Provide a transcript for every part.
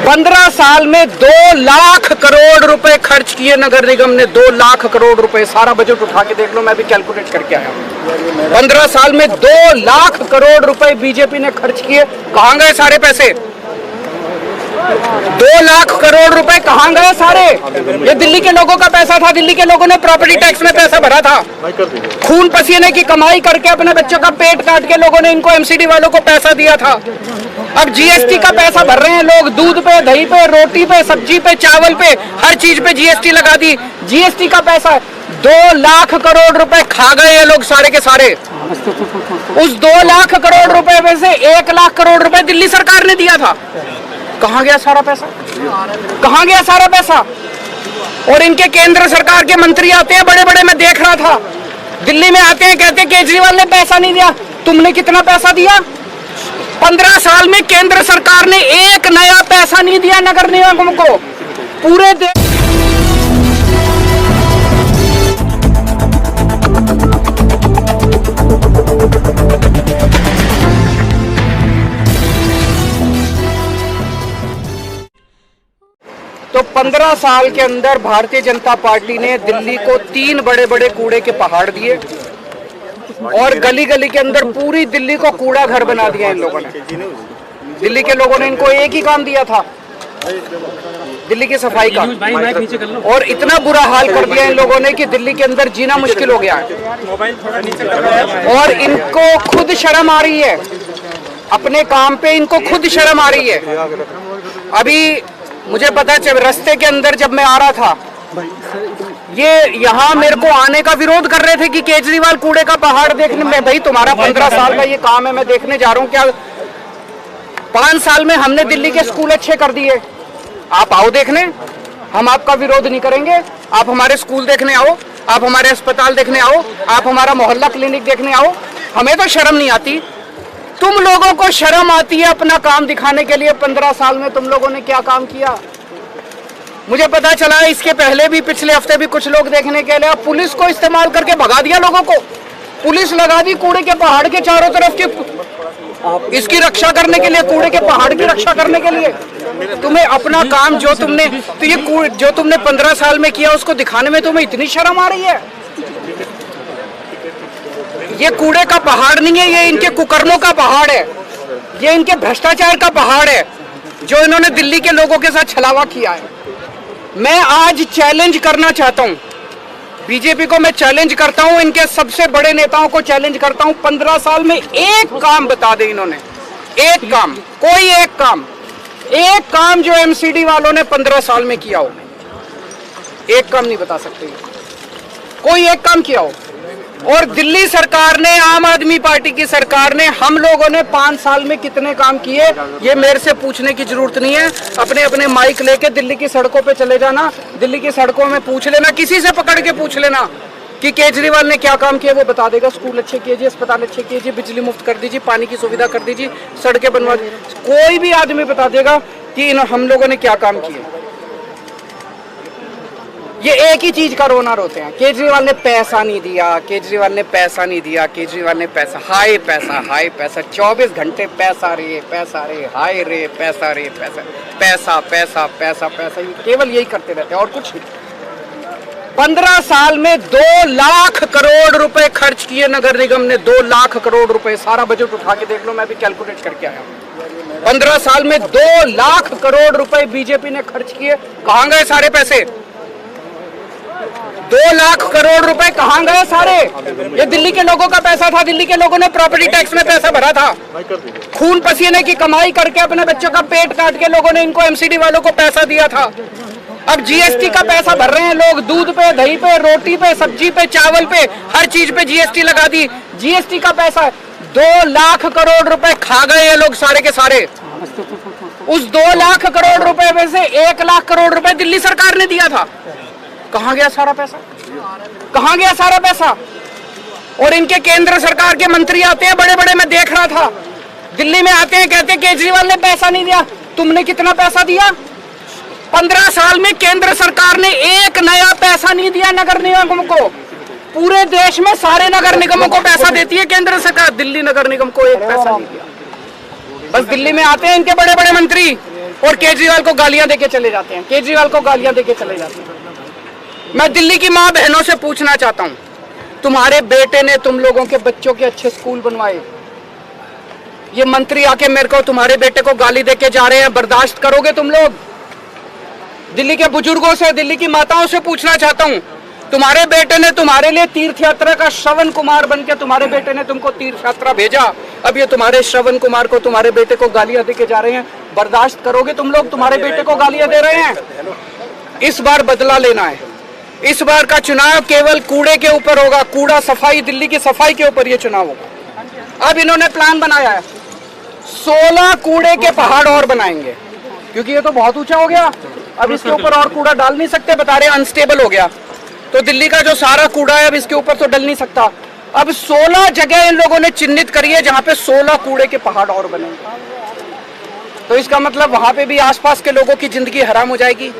15 साल में 2 लाख करोड़ रुपए खर्च किए नगर निगम ने। 2 लाख करोड़ रुपए, सारा बजट उठा के देख लो, मैं भी कैलकुलेट करके आया हूं। 15 साल में 2 लाख करोड़ रुपए बीजेपी ने खर्च किए। कहां गए सारे पैसे? 2 लाख करोड़ रुपए कहां गए सारे? ये दिल्ली के लोगों का पैसा था। दिल्ली के लोगों ने प्रॉपर्टी टैक्स में पैसा भरा था। खून पसीने की कमाई करके अपने बच्चों का पेट काट के लोगों ने इनको एमसीडी वालों को पैसा दिया था। अब जीएसटी का पैसा भर रहे हैं लोग। दूध पे, दही पे, रोटी पे, सब्जी पे, चावल पे, हर चीज पे जीएसटी लगा दी। जीएसटी का पैसा 2 लाख करोड़ रुपए खा गए ये लोग सारे के सारे। उस 2 लाख करोड़ रुपए में से 1 लाख करोड़ रुपए दिल्ली सरकार ने दिया था। कहां गया सारा पैसा? कहां गया सारा पैसा? और इनके केंद्र सरकार के मंत्री आते हैं बड़े बड़े, मैं देख रहा था, दिल्ली में आते हैं, कहते हैं केजरीवाल ने पैसा नहीं दिया। तुमने कितना पैसा दिया? 15 साल में केंद्र सरकार ने एक नया पैसा नहीं दिया नगर निगम को। पूरे देश तो 15 साल के अंदर भारतीय जनता पार्टी ने दिल्ली को 3 बड़े बड़े कूड़े के पहाड़ दिए और गली गली के अंदर पूरी दिल्ली को कूड़ा घर बना दिया इन लोगों ने। दिल्ली के लोगों ने इनको एक ही काम दिया था, दिल्ली की सफाई का, और इतना बुरा हाल कर दिया इन लोगों ने कि दिल्ली के अंदर जीना मुश्किल हो गया है। और इनको खुद शर्म आ रही है, अपने काम पे इनको खुद शर्म आ रही है। अभी मुझे पता चल, रास्ते के अंदर जब मैं आ रहा था, ये यहाँ मेरे को आने का विरोध कर रहे थे कि केजरीवाल कूड़े का पहाड़ देखने में। भाई तुम्हारा 15 साल का ये काम है, मैं देखने जा रहा हूँ। क्या 5 साल में हमने दिल्ली के स्कूल अच्छे कर दिए? आप आओ देखने, हम आपका विरोध नहीं करेंगे। आप हमारे स्कूल देखने आओ, आप हमारे अस्पताल देखने आओ, आप हमारा मोहल्ला क्लिनिक देखने आओ। हमें तो शर्म नहीं आती, तुम लोगों को शर्म आती है अपना काम दिखाने के लिए। 15 साल में तुम लोगों ने क्या काम किया? मुझे पता चला इसके पहले भी, पिछले हफ्ते भी कुछ लोग देखने के लिए पुलिस को इस्तेमाल करके भगा दिया लोगों को। पुलिस लगा दी कूड़े के पहाड़ के चारों तरफ की, इसकी रक्षा करने के लिए, कूड़े के पहाड़ की रक्षा करने के लिए। तुम्हें अपना काम जो तुमने, तो ये जो तुमने 15 साल में किया उसको दिखाने में तुम्हें इतनी शर्म आ रही है? ये कूड़े का पहाड़ नहीं है, ये इनके कुकर्मों का पहाड़ है, ये इनके भ्रष्टाचार का पहाड़ है जो इन्होंने दिल्ली के लोगों के साथ छलावा किया है। मैं आज चैलेंज करना चाहता हूं बीजेपी को, मैं चैलेंज करता हूं, इनके सबसे बड़े नेताओं को चैलेंज करता हूं। 15 साल में एक काम बता दे इन्होंने, एक काम, कोई एक काम जो एमसीडी वालों ने 15 साल में किया हो। एक काम नहीं बता सकते, कोई एक काम किया हो। और दिल्ली सरकार ने, आम आदमी पार्टी की सरकार ने, हम लोगों ने 5 साल में कितने काम किए ये मेरे से पूछने की जरूरत नहीं है। अपने अपने माइक लेके दिल्ली की सड़कों पे चले जाना, दिल्ली की सड़कों में पूछ लेना, किसी से पकड़ के पूछ लेना कि केजरीवाल ने क्या काम किया, वो बता देगा। स्कूल अच्छे कीजिए, अस्पताल अच्छे कीजिए, बिजली मुफ्त कर दीजिए, पानी की सुविधा कर दीजिए, सड़कें बनवा दीजिए, कोई भी आदमी बता देगा कि हम लोगों ने क्या काम किए। ये एक ही चीज का रोना रोते हैं, केजरीवाल ने पैसा नहीं दिया, केजरीवाल ने पैसा नहीं दिया, केजरीवाल ने पैसा, हाय पैसा, हाय पैसा, 24 घंटे पैसा रे, हाय रे, पैसा रे, पैसा पैसा पैसा पैसा पैसा, केवल यही करते रहते हैं और कुछ नहीं। 15 साल में 2 लाख करोड़ रुपए खर्च किए नगर निगम ने। 2 लाख करोड़ रुपए, सारा बजट उठा के देख लो, मैं भी कैलकुलेट करके आया हूं। 15 साल में 2 लाख करोड़ रुपए बीजेपी ने खर्च किए। कहां गए सारे पैसे? 2 लाख करोड़ रुपए कहां गए सारे? ये दिल्ली के लोगों का पैसा था। दिल्ली के लोगों ने प्रॉपर्टी टैक्स में पैसा भरा था। खून पसीने की कमाई करके अपने बच्चों का पेट काट के लोगों ने इनको एमसीडी वालों को पैसा दिया था। अब जीएसटी का पैसा भर रहे हैं लोग। दूध पे, दही पे, रोटी पे, सब्जी पे, चावल पे, हर चीज पे जीएसटी लगा दी। जीएसटी का पैसा 2 लाख करोड़ रुपए खा गए ये लोग सारे के सारे। उस 2 लाख करोड़ रुपए में से 1 लाख करोड़ रुपए दिल्ली सरकार ने दिया था। कहां गया सारा पैसा? कहां गया सारा पैसा? और इनके केंद्र सरकार के मंत्री आते हैं बड़े बड़े, मैं देख रहा था, दिल्ली में आते हैं, कहते हैं केजरीवाल ने पैसा नहीं दिया। तुमने कितना पैसा दिया? 15 साल में केंद्र सरकार ने एक नया पैसा नहीं दिया नगर निगम को। पूरे देश में सारे नगर निगमों को पैसा देती है केंद्र सरकार, दिल्ली नगर निगम को एक पैसा नहीं दिया। बस दिल्ली में आते हैं इनके बड़े बड़े मंत्री और केजरीवाल को गालियां देके चले जाते हैं, केजरीवाल को गालियां देके चले जाते हैं। मैं दिल्ली की माँ बहनों से पूछना चाहता हूं, तुम्हारे बेटे ने तुम लोगों के बच्चों के अच्छे स्कूल बनवाए, ये मंत्री आके मेरे को तुम्हारे बेटे को गाली देके जा रहे हैं, बर्दाश्त करोगे तुम लोग? दिल्ली के बुजुर्गों से, दिल्ली की माताओं से पूछना चाहता हूं, तुम्हारे बेटे ने तुम्हारे लिए तीर्थ यात्रा का श्रवण कुमार बन के तुम्हारे बेटे ने तुमको तीर्थ यात्रा भेजा, अब ये तुम्हारे श्रवण कुमार को, तुम्हारे बेटे को गालियां देके जा रहे हैं, बर्दाश्त करोगे तुम लोग? तुम्हारे बेटे को गालियां दे रहे हैं। इस बार बदला लेना है। इस बार का चुनाव केवल कूड़े के ऊपर होगा, कूड़ा सफाई, दिल्ली की सफाई के ऊपर ये चुनाव होगा। अब इन्होंने प्लान बनाया है, 16 कूड़े के पहाड़ और बनाएंगे, क्योंकि ये तो बहुत ऊंचा हो गया, अब इसके ऊपर और कूड़ा डाल नहीं सकते, बता रहे अनस्टेबल हो गया, तो दिल्ली का जो सारा कूड़ा है अब इसके ऊपर तो डल नहीं सकता। अब 16 जगह इन लोगों ने चिन्हित करी है जहां पे 16 कूड़े के पहाड़ और बनेंगे। तो इसका मतलब वहां पे भी आसपास के लोगों की जिंदगी हराम हो जाएगी,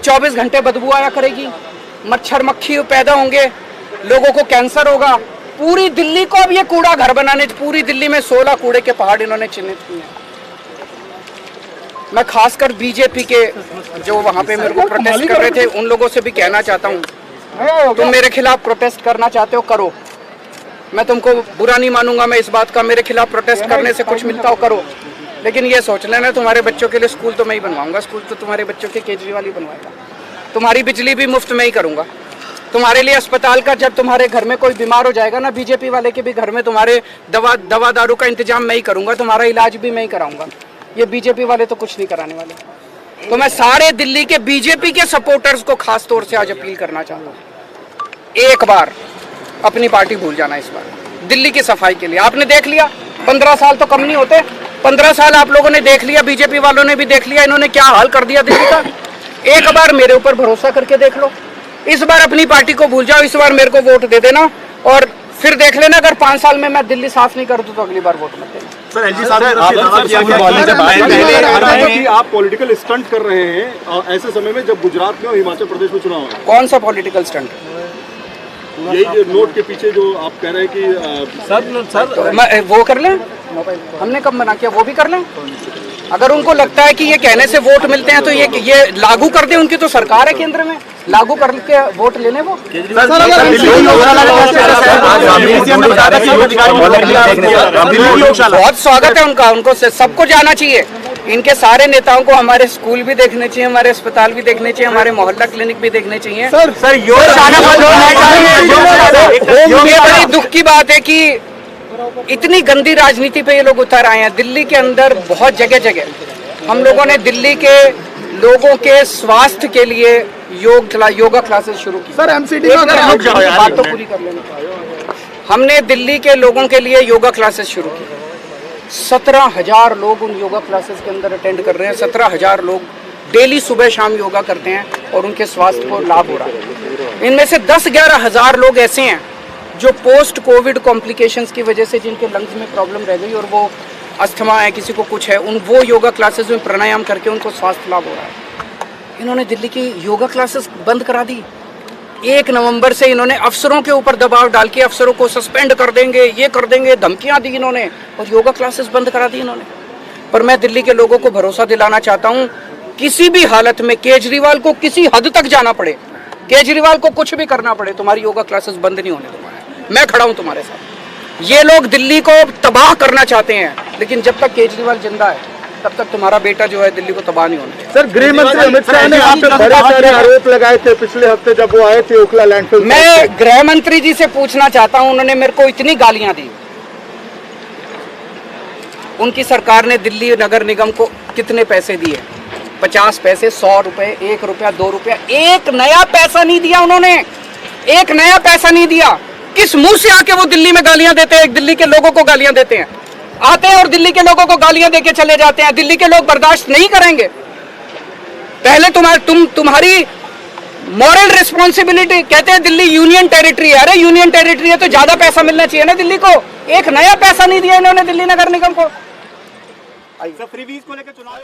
24 घंटे बदबू आया करेगी, मच्छर मक्खी पैदा होंगे, लोगों को कैंसर होगा। पूरी दिल्ली को अब ये कूड़ा घर बनाने, पूरी दिल्ली में 16 कूड़े के पहाड़ इन्होंने चिन्हित किए हैं। मैं खासकर बीजेपी के जो वहां पे मेरे को प्रोटेस्ट कर रहे थे उन लोगों से भी कहना चाहता हूँ, तुम मेरे खिलाफ प्रोटेस्ट करना चाहते हो करो, मैं तुमको बुरा नहीं मानूंगा, मैं इस बात का, मेरे खिलाफ प्रोटेस्ट करने से कुछ मिलता हो करो, लेकिन ये सोच लेना तुम्हारे बच्चों के लिए स्कूल तो मैं ही बनवाऊंगा, स्कूल तो तुम्हारे बच्चों के केजरीवाल ही बनवाएगा, तुम्हारी बिजली भी मुफ्त में ही करूंगा, तुम्हारे लिए अस्पताल का, जब तुम्हारे घर में कोई बीमार हो जाएगा ना, बीजेपी वाले के भी घर में तुम्हारे दवा दारू का इंतजाम मैं ही करूंगा, तुम्हारा इलाज भी मैं ही कराऊंगा। ये बीजेपी वाले तो कुछ नहीं कराने वाले। तो मैं सारे दिल्ली के बीजेपी के सपोर्टर्स को खास तौर से आज अपील करना चाहता हूँ, एक बार अपनी पार्टी भूल जाना इस बार दिल्ली की सफाई के लिए। आपने देख लिया, 15 साल तो कम नहीं होते, 15 साल आप लोगों ने देख लिया, बीजेपी वालों ने भी देख लिया, इन्होंने क्या हाल कर दिया दिल्ली का। एक बार मेरे ऊपर भरोसा करके देख लो, इस बार अपनी पार्टी को भूल जाओ, इस बार मेरे को वोट दे देना और फिर देख लेना, अगर 5 साल में मैं दिल्ली साफ नहीं कर दूं तो अगली बार वोट मत देना। सर एलजी साहब आप पॉलिटिकल स्टंट कर रहे हैं और ऐसे समय में जब गुजरात में और हिमाचल प्रदेश में चुनाव है, कौन सा पॉलिटिकल स्टंट? यही जो नोट के पीछे जो आप कह रहे हैं कि सर वो कर लें, हमने कब मना किया, वो भी कर लें। अगर उनको लगता है कि ये कहने से वोट मिलते हैं तो ये लागू कर दें, उनकी तो सरकार है केंद्र में, लागू करके वोट लेने वो। बहुत स्वागत है उनका, उनको सबको जाना चाहिए। इनके सारे नेताओं को हमारे स्कूल भी देखने चाहिए, हमारे अस्पताल भी देखने चाहिए, हमारे मोहल्ला क्लिनिक भी देखने चाहिए। सर ये बड़ी दुख की बात है कि इतनी गंदी राजनीति पे ये लोग उतर आए हैं। दिल्ली के अंदर बहुत जगह जगह हम लोगों ने दिल्ली के लोगों के स्वास्थ्य के लिए योगा क्लासेस शुरू की। सर एमसीडी बात तो पूरी कर लेना। हमने दिल्ली के लोगों के लिए योगा क्लासेस शुरू की, 17,000 लोग उन योगा क्लासेस के अंदर अटेंड कर रहे हैं। 17,000 लोग डेली सुबह शाम योगा करते हैं और उनके स्वास्थ्य को लाभ हो रहा है। इनमें से 10-11 हज़ार लोग ऐसे हैं जो पोस्ट कोविड कॉम्प्लिकेशंस की वजह से जिनके लंग्स में प्रॉब्लम रह गई और वो अस्थमा है, किसी को कुछ है, वो योगा क्लासेस में प्राणायाम करके उनको स्वास्थ्य लाभ हो रहा है। इन्होंने दिल्ली की योगा क्लासेस बंद करा दी। 1 नवंबर से इन्होंने अफसरों के ऊपर दबाव डाल के अफसरों को सस्पेंड कर देंगे, ये कर देंगे, धमकियां दी इन्होंने और योगा क्लासेस बंद करा दी इन्होंने। पर मैं दिल्ली के लोगों को भरोसा दिलाना चाहता हूं, किसी भी हालत में केजरीवाल को किसी हद तक जाना पड़े, केजरीवाल को कुछ भी करना पड़े, तुम्हारी योगा क्लासेस बंद नहीं होने दूंगा। मैं खड़ा हूं तुम्हारे साथ। ये लोग दिल्ली को तबाह करना चाहते हैं, लेकिन जब तक केजरीवाल जिंदा है तब तक तुम्हारा बेटा जो है दिल्ली को तबाह नहीं होने देगा। सर गृह मंत्री अमित शाह ने आप पे बड़े सारे आरोप लगाए थे पिछले हफ्ते जब वो आए थे ओखला लैंडफिल। मैं गृह मंत्री जी से पूछना चाहता हूं, उन्होंने मेरे को इतनी गालियां दी, उनकी सरकार ने दिल्ली नगर निगम को कितने पैसे दिए? 50 पैसे, 100 रुपए, 1 रुपया, 2 रुपया, एक नया पैसा नहीं दिया उन्होंने, एक नया पैसा नहीं दिया। किस मुंह से आके वो दिल्ली में गालियां देते हैं, दिल्ली के लोगों को गालियां देते हैं, आते हैं और दिल्ली के लोगों को गालियां देके चले जाते हैं। दिल्ली के लोग बर्दाश्त नहीं करेंगे। पहले तुम्हारी मॉरल रिस्पॉन्सिबिलिटी, कहते हैं दिल्ली यूनियन टेरिटरी है, अरे यूनियन टेरिटरी है तो ज्यादा पैसा मिलना चाहिए ना दिल्ली को। एक नया पैसा नहीं दिया इन्होंने दिल्ली नगर निगम को। फ्रीबीज को लेकर चुनाव